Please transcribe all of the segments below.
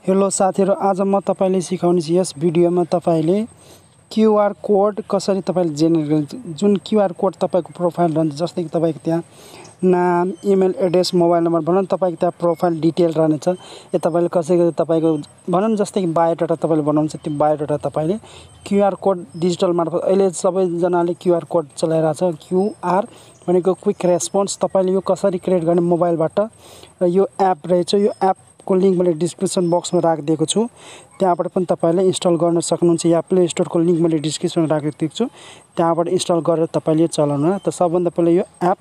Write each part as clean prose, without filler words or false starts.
Hello साथीहरु, आज म तपाईलाई सिकाउने छु यस भिडियोमा तपाईले क्यूआर कोड कसरी तपाईले जेनेरेट जुन क्यूआर कोड तपाईको प्रोफाइल रहन्छ, जस्तै कि तपाईको त्यहाँ नाम, इमेल एड्रेस, मोबाइल नम्बर भनौं तपाईको त्यहाँ प्रोफाइल डिटेल रहनेछ। यो तपाईले कसरी तपाईको भनौं जस्तै कि बायोडाटा तपाईले बनाउनुहुन्छ, त्यो बायोडाटा तपाईले क्यूआर कोड डिजिटल मार्फत अहिले सबैजनाले क्यूआर कोड चलाइरहेछ। क्यूआर भनेको क्विक रेस्पोन्स। तपाईले यो कसरी क्रिएट गर्ने मोबाइलबाट र यो एप रहेछ, यो एप को लिंक मैले डिस्क्रिप्सन बक्समा राखिदिएको छु, त्यहाँबाट पनि तपाईले इन्स्टल गर्न सक्नुहुन्छ। या प्ले स्टोर को लिंक मैले डिस्क्रिप्सनमा राखिदिएको छु, त्यहाँबाट इन्स्टल गरेर तपाईले चलाउनु। त सबभन्दा पहिले यो एप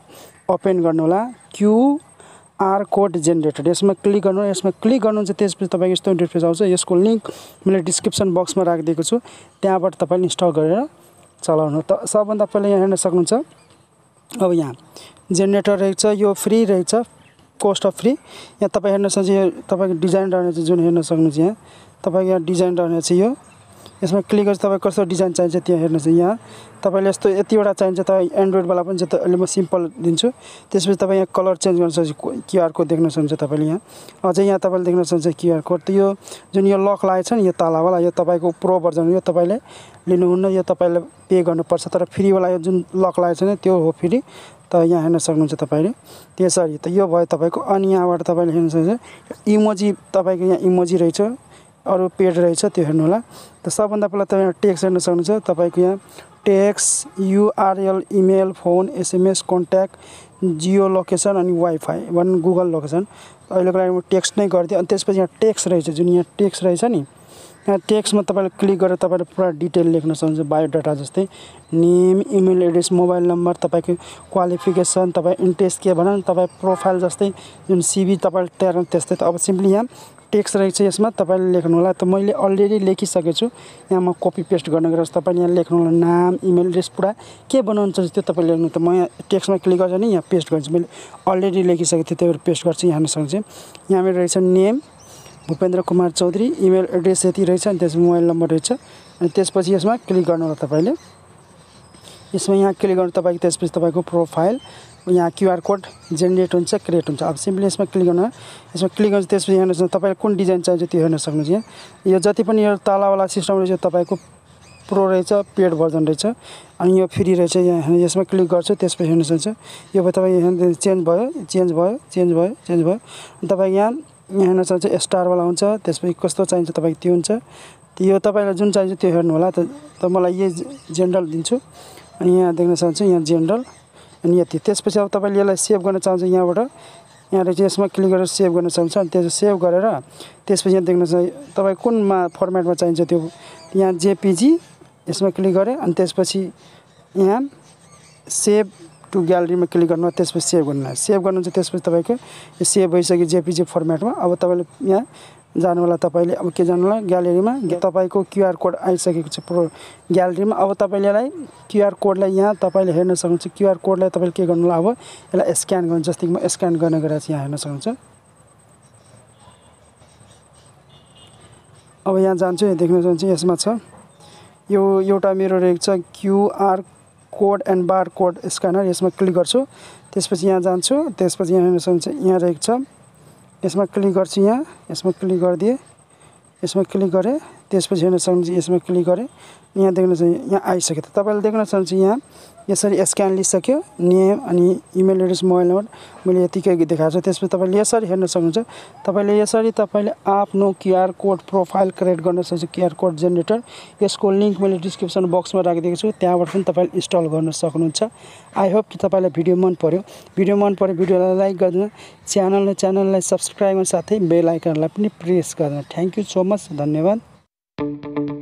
ओपन गर्नु होला, क्यूआर कोड जेनेरेटर यसमा क्लिक गर्नु। यसमा क्लिक गर्नुहुन्छ, त्यसपछि तपाईको यस्तो इन्टरफेस आउँछ। यसको लिंक मैले डिस्क्रिप्सन बक्समा राखिदिएको छु, त्यहाँबाट तपाईले इन्स्टल गरेर चलाउनु। त सबभन्दा पहिले यहाँ हेर्न सक्नुहुन्छ, अब यहाँ जेनेरेटर रहेछ, यो फ्री रहेछ, कोस्ट अफ फ्री। यहाँ तपाईं हेर्न सक्नुहुन्छ, तपाईको डिजाइन रहनेछ जुन हेर्न सक्नुहुन्छ। यहाँ तपाईको यहाँ डिजाइन रहनेछ। यो यसमा क्लिक गरेर तपाईँ कस्तो डिजाइन चाहिन्छ त्यो हेर्नुस्। यहाँ तपाईले यस्तो यतिवटा चाहिन्छ, तपाईँ एन्ड्रोइड वाला पनि छ, त अहिले म सिम्पल दिन्छु। त्यसपछि तपाईँ यहाँ कलर चेन्ज गर्न सक्नुहुन्छ। क्यूआर कोड देख्न सक्नुहुन्छ तपाईले यहाँ। अझै यहाँ तपाईले देख्न सक्नुहुन्छ क्यूआर कोड। त यो जुन यो लक लागेको छ नि, यो ताला वाला, यो तपाईको प्रो भर्जन, यो तपाईले लिनुहुन्न, यो तपाईले पे गर्नुपर्छ। तर फ्री वाला यो जुन लक लागेको छ नि, त्यो हो फ्री। त यहाँ हेर्न सक्नुहुन्छ तपाईले त्यसरी। त यो भयो तपाईको। अनि यहाँबाट तपाईले हेर्न सक्नुहुन्छ इमोजी, तपाईको यहाँ इमोजी रहेछ, अरु पेड रहेछ, त्यो हेर्नु होला। त सबभन्दा पहिला तपाईँ टेक्स्ट हेर्न सक्नुहुन्छ। तपाईको यहाँ text, URL, email, phone, SMS, contact, Jio location अनि वाइफाई वन गुगल लोकेसन। अहिलेको लागि म टेक्स्ट नै गरिदिएँ। अनि त्यसपछि यहाँ टेक्स्ट रहेछ, जुन यहाँ टेक्स्ट रहेछ नि, यहाँ टेक्स्टमा तपाईले क्लिक गरेर तपाईले पुरा डिटेल लेख्न सक्नुहुन्छ। बायोडाटा जस्तै name, email address, mobile number, तपाईको क्वालिफिकेसन, तपाई इन्ट्रेस्ट के भनौं, तपाई प्रोफाइल जस्तै जुन सीवी तपाईले तयार गर्न त्यस्तै। त अब सिम्पली यहाँ टेक्स्ट रहेछ, यसमा तपाईले लेख्नु होला। त मैले अलरेडी लेखिसकेको छु, यहाँ म कपी पेस्ट गर्न गएर तपाईले यहाँ लेख्नु होला नाम, इमेल एड्रेस, पुरा के बनाउनु छ त्यो तपाईले लेख्नु। त म यहाँ टेक्स्टमा क्लिक गर्छु नि, यहाँ पेस्ट गर्छु। मैले अलरेडी लेखिसकेको थिएँ, त्यही भएर पेस्ट गर्छु। यहाँ हेर्न सक्नुहुन्छ, यहाँ मेरो रहेछ name Bhupendra Kumar Chaudhary, email address यति रहेछ, अनि त्यसमा मोबाइल नम्बर रहेछ। अनि त्यसपछि यसमा क्लिक गर्नु होला तपाईले। यसमा यहाँ क्लिक गर्नु तपाईको, त्यसपछि तपाईको प्रोफाइल यहाँ क्यूआर कोड जेनेरेट हुन्छ, क्रिएट हुन्छ। अब सिम्पली यसमा क्लिक गर्नु। यसमा क्लिक गर्नु, त्यसपछि हेर्नुस् तपाईले कुन डिजाइन चाहिन्छ त्यो हेर्न सक्नुहुन्छ। यहाँ यो जति पनि यो तालावाला सिस्टम रहेछ, तपाईको प्रो रहेछ, पेड भर्जन रहेछ, अनि यो फ्री रहेछ। यहाँ यसमा क्लिक गर्छु, त्यसपछि हेर्न सक्नुहुन्छ यो तपाईँ यहाँ चेन्ज भयो, चेन्ज भयो, चेन्ज भयो, चेन्ज भयो। तपाईँ यहाँ हेर्न सक्नुहुन्छ स्टार वाला हुन्छ, त्यसपछि कस्तो चाहिन्छ तपाईको त्यो हुन्छ। यो तपाईलाई जुन चाहिन्छ त्यो हेर्नु होला। त मलाई यो जेनरल दिन्छु। अनि यहाँ देख्न सक्नुहुन्छ, यहाँ जेनरल अनि यति। त्यसपछि अब तपाईले यसलाई सेभ गर्न चाहन्छ, यहाँबाट यहाँ रहेछ, यसमा क्लिक गरेर सेभ गर्न सक्नुहुन्छ। अनि त्यसो सेभ गरेर त्यसपछि यहाँ देख्न सक्नुहुन्छ तपाई कुनमा फर्मेटमा चाहिन्छ त्यो, यहाँ जेपीजी यसमा क्लिक गरे। अनि त्यसपछि यहाँ सेभ टु ग्यालरीमा क्लिक गर्नु, त्यसपछि सेभ गर्नु। सेभ गर्नुहुन्छ, त्यसपछि तपाईको यो सेभ भइसक्यो जेपीजी फर्मेटमा। अब तपाईले यहाँ जानु होला, तपाईले अब के जानु होला, ग्यालरीमा। तपाईको क्यूआर कोड आइसकेको छ प्रो ग्यालरीमा। अब तपाईले यसलाई क्यूआर कोडलाई यहाँ तपाईले हेर्न सक्नुहुन्छ। क्यूआर कोडलाई तपाईले के गर्नु होला, अब यसलाई स्क्यान गर्नु। जस्तै म स्क्यान गर्न गइरहेको छु, यहाँ हेर्न सक्नुहुन्छ। अब यहाँ जान्छु, देख्न सक्नुहुन्छ यसमा छ यो एउटा मेरो रहेछ QR code and bar code scanner. यसमा क्लिक गर्छु, त्यसपछि यहाँ जान्छु, त्यसपछि यहाँ हेर्न सक्नुहुन्छ यहाँ रहेको छ, यसमा क्लिक गर्छु। यहाँ यसमा क्लिक गरिदिए, यसमा क्लिक गरे, त्यसपछि हेर्न सक्नुहुन्छ यसमा क्लिक गरे, यहाँ देख्न सक्नुहुन्छ यहाँ आइसक्यो। त तपाईले देख्न सक्नुहुन्छ यहाँ यसरी स्क्यान लिइसक्यो, नेम अनि इमेल एड्रेस, मोबाइल नम्बर मैले यतिकै देखाएको छु। त्यसपछि तपाईले यसरी हेर्न सक्नुहुन्छ। तपाईले यसरी तपाईले आफ्नो क्यूआर कोड प्रोफाइल क्रिएट गर्न सक्नुहुन्छ, क्यूआर कोड जेनेरेटर। यसको लिंक मैले डिस्क्रिप्सन बक्समा राखिदिएको छु, त्यहाँबाट पनि तपाईले इन्स्टल गर्न सक्नुहुन्छ। आई होप कि तपाईलाई भिडियो मन पर्यो। भिडियो मन पर्यो भिडियोलाई लाइक गर्दिनु, च्यानललाई सब्स्क्राइब गर्न साथै बेल आइकनलाई पनि प्रेस गर्दिनु। थ्यांक यू सो मच, धन्यवाद।